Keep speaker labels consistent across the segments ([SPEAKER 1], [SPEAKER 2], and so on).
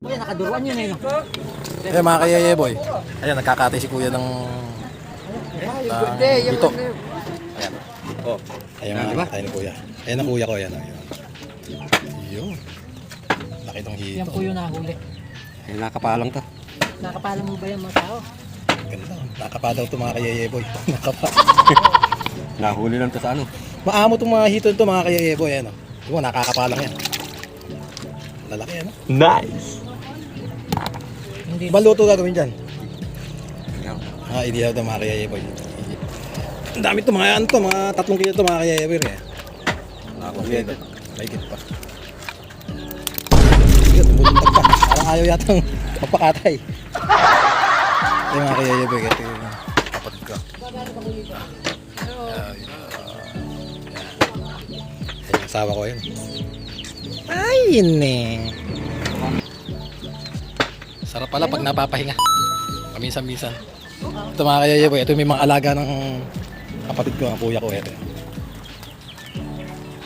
[SPEAKER 1] Kuya, nakaduruan yun eh. No?
[SPEAKER 2] Eh mga kayeye boy. Ayan, nagkakatay si kuya ng dito. Ayan.
[SPEAKER 3] Oh.
[SPEAKER 2] Ayan
[SPEAKER 3] Ayan,
[SPEAKER 2] mga
[SPEAKER 3] diba?
[SPEAKER 2] katay ni kuya. Ayan ang kuya ko. Ayan. Yun. Laki tong
[SPEAKER 1] Yan
[SPEAKER 2] hito.
[SPEAKER 1] po yung nahuli.
[SPEAKER 3] Ay, nakapalang to.
[SPEAKER 1] Nakapala mo ba yung mga tao?
[SPEAKER 2] Ganda. Nakapa daw ito mga kayeye boy. Nakapa.
[SPEAKER 3] Nahuli lang to sa ano.
[SPEAKER 2] Maamo itong mga hito ito mga kayeye boy. Ayan o. Diba, nakakapalang yan. Lalaki yan o.
[SPEAKER 3] Nice!
[SPEAKER 1] Hindi.
[SPEAKER 2] Baluto gagawin dyan.
[SPEAKER 3] Ayan.
[SPEAKER 2] Ideal ito mga kayeye boy. Ang dami ito mga ano to. Mga 3 kilo ito mga kayeye boy.
[SPEAKER 3] Nakakulit.
[SPEAKER 2] Mahigit pa. Sige, tumulundag pa. Parang ayaw yatang magpakatay. Ito yung mga kayaya boy. Ito yung kapatid ko. Ito yung asawa ko yun. Ay, yun eh. Sarap pala pag napapahinga. Paminsan-minsan. Ito mga kayaya boy. Ito may mga alaga ng kapatid ko, ang kuya ko. Ito.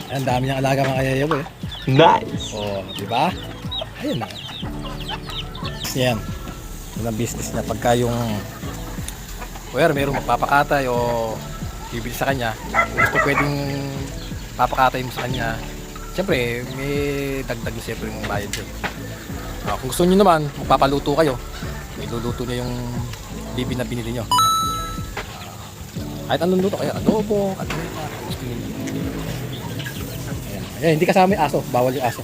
[SPEAKER 2] Ang dami niyang alaga mga kayaya boy.
[SPEAKER 3] Nice!
[SPEAKER 2] Oh, di ba? Ayun na. Yan. Yun ang business niya. Pagka yung mayroong magpapakatay o bibili sa kanya, gusto pwedeng papakatay mo sa kanya, siyempre may dagdag na siyempre yung bayad yun. Kung gusto niyo naman, magpapaluto kayo, may luluto niya yung bibi na binili niyo. Kahit anong luto kayo, adobo, kaldereta, gusto niyo. Ayan, hindi kasama yung aso, bawal yung aso.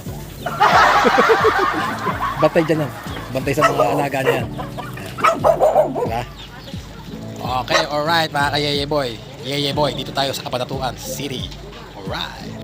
[SPEAKER 2] Bantay dyan yan. Bantay sa mga alaga niya yan. Diba? Okay, alright mga ka-Yeye Boy. Yeye Boy, dito tayo sa Cabanatuan City. Alright.